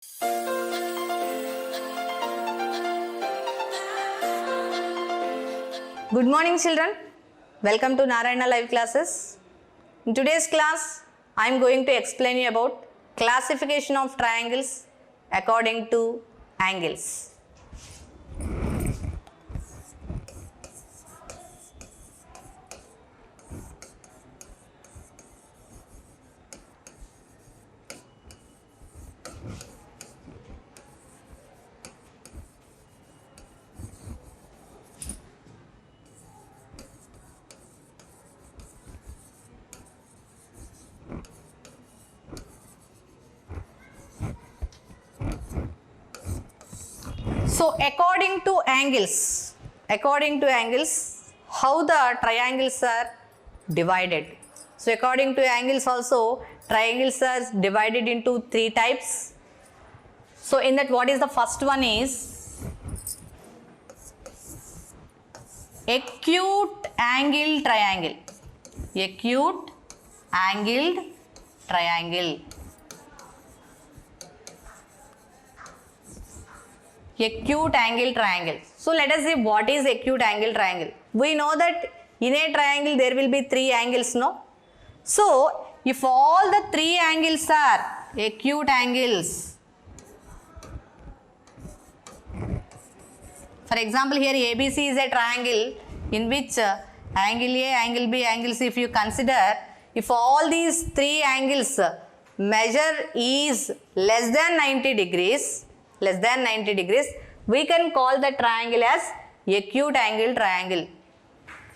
Good morning children, welcome to Narayana live classes. In today's class, I am going to explain you about classification of triangles according to angles. So according to angles, how the triangles are divided. So according to angles also, triangles are divided into three types. So in that, what is the first one is acute angle triangle. Acute angled triangle. Acute angle triangle. So let us see what is acute angle triangle. We know that in a triangle there will be three angles, no? So if all the three angles are acute angles, for example here ABC is a triangle in which angle A, angle B, angle C, if you consider, if all these three angles measure is less than 90 degrees, we can call the triangle as acute angle triangle.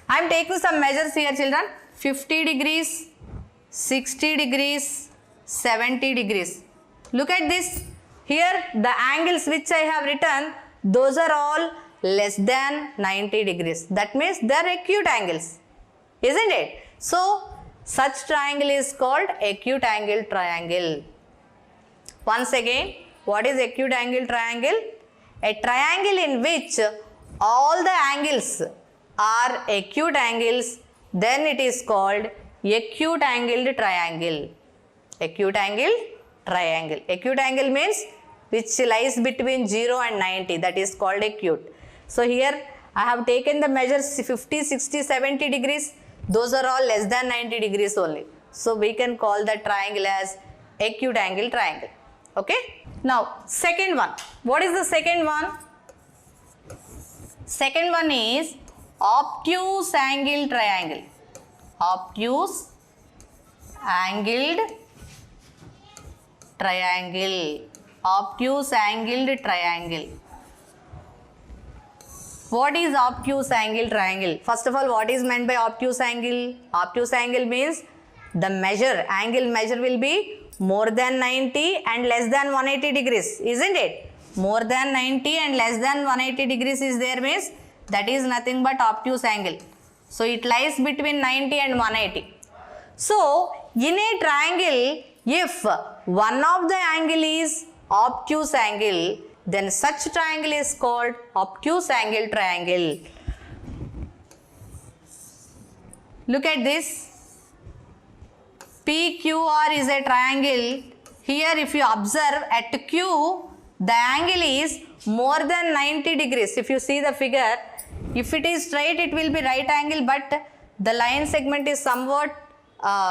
I am taking some measures here children, 50 degrees, 60 degrees, 70 degrees. Look at this, here the angles which I have written, those are all less than 90 degrees. That means they are acute angles, isn't it? So such triangle is called acute angle triangle. Once again, what is acute angle triangle? A triangle in which all the angles are acute angles, then it is called acute angled triangle. Acute angle triangle. Acute angle means which lies between 0 and 90, that is called acute. So here I have taken the measures 50, 60, 70 degrees. Those are all less than 90 degrees only. So we can call the triangle as acute angle triangle. Okay. Now second one. What is the second one? Second one is obtuse angle triangle. Obtuse angled triangle. Obtuse angled triangle. What is obtuse angle triangle? First of all, what is meant by obtuse angle? Obtuse angle means the angle measure will be more than 90 and less than 180 degrees, isn't it? More than 90 and less than 180 degrees is there means that is nothing but obtuse angle. So it lies between 90 and 180. So in a triangle, if one of the angle is obtuse angle, then such triangle is called obtuse angle triangle. Look at this. PQR is a triangle. Here if you observe at Q, the angle is more than 90 degrees. If you see the figure, if it is straight, it will be right angle, but the line segment is somewhat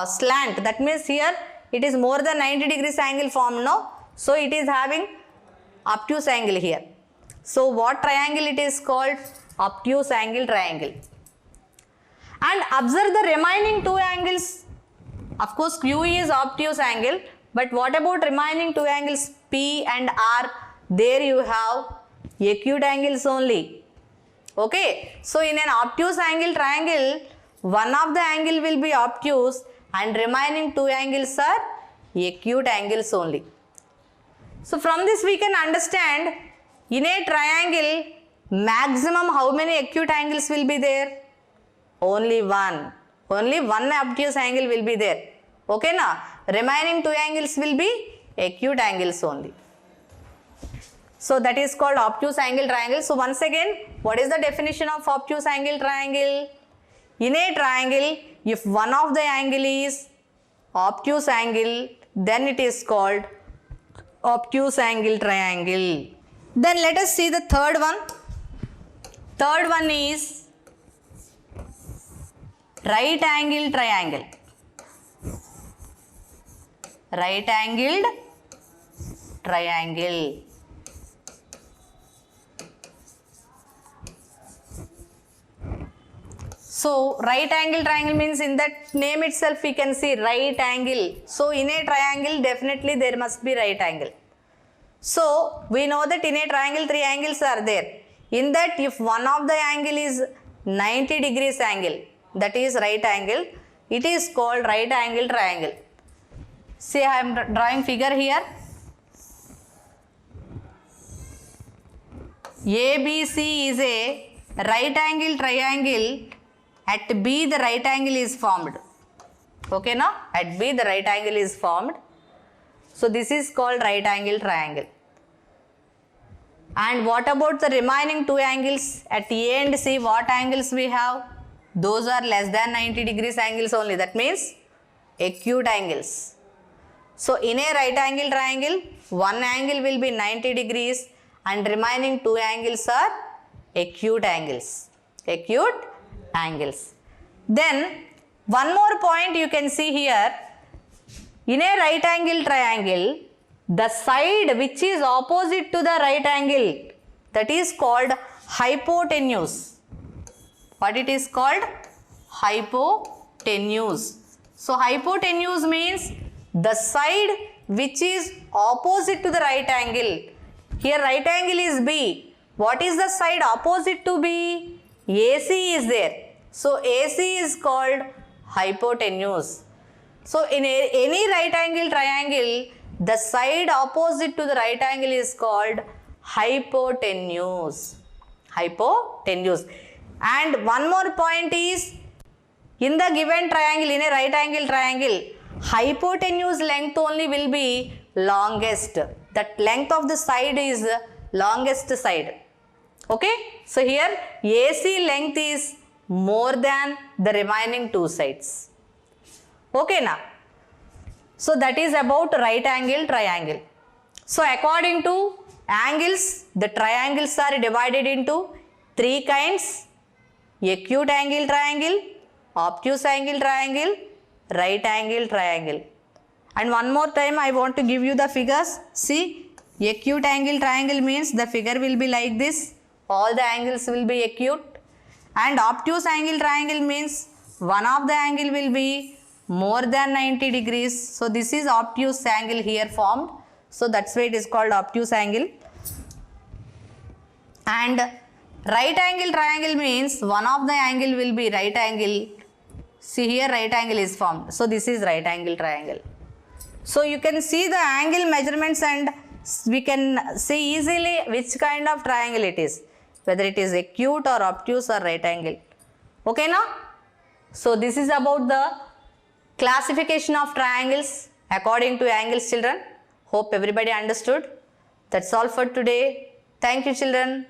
slant. That means here it is more than 90 degrees angle formed, no? So it is having obtuse angle here. So what triangle it is called? Obtuse angle triangle. And observe the remaining two angles. Of course, Q is obtuse angle, but what about remaining two angles P and R? There you have acute angles only. Okay. So in an obtuse angle triangle, one of the angle will be obtuse and remaining two angles are acute angles only. So from this we can understand, in a triangle, maximum how many acute angles will be there? Only one. Only one obtuse angle will be there. Okay na? Remaining two angles will be acute angles only. So that is called obtuse angle triangle. So once again, what is the definition of obtuse angle triangle? In a triangle, if one of the angle is obtuse angle, then it is called obtuse angle triangle. Then let us see the third one. Third one is right angle triangle. Right angled triangle. So right angle triangle means in that name itself we can see right angle. So in a triangle definitely there must be right angle. So we know that in a triangle three angles are there. In that if one of the angle is 90 degrees angle, that is right angle, it is called right angle triangle. See, I am drawing figure here. ABC is a right angle triangle. At B the right angle is formed. Okay, now at B the right angle is formed. So this is called right angle triangle. And what about the remaining two angles? At A and C, what angles we have? Those are less than 90 degrees angles only. That means acute angles. So in a right angle triangle, one angle will be 90 degrees and remaining two angles are acute angles. Acute angles. Then one more point you can see here. In a right angle triangle, the side which is opposite to the right angle, that is called hypotenuse. What it is called? Hypotenuse. So hypotenuse means the side which is opposite to the right angle. Here right angle is B. What is the side opposite to B? AC is there. So AC is called hypotenuse. So in any right angle triangle, the side opposite to the right angle is called hypotenuse. Hypotenuse. And one more point is, in the given triangle, in a right angle triangle, hypotenuse length only will be longest. That length of the side is longest side. Okay. So here AC length is more than the remaining two sides. Okay now. So that is about right angle triangle. So according to angles, the triangles are divided into three kinds: acute angle triangle, obtuse angle triangle, right angle triangle. And one more time I want to give you the figures. See, acute angle triangle means the figure will be like this. All the angles will be acute. And obtuse angle triangle means one of the angle will be more than 90 degrees. So this is obtuse angle here formed. So that's why it is called obtuse angle. And right angle triangle means one of the angle will be right angle. See here right angle is formed. So this is right angle triangle. So you can see the angle measurements and we can see easily which kind of triangle it is, whether it is acute or obtuse or right angle. Okay now? So this is about the classification of triangles according to angles, children. Hope everybody understood. That's all for today. Thank you, children.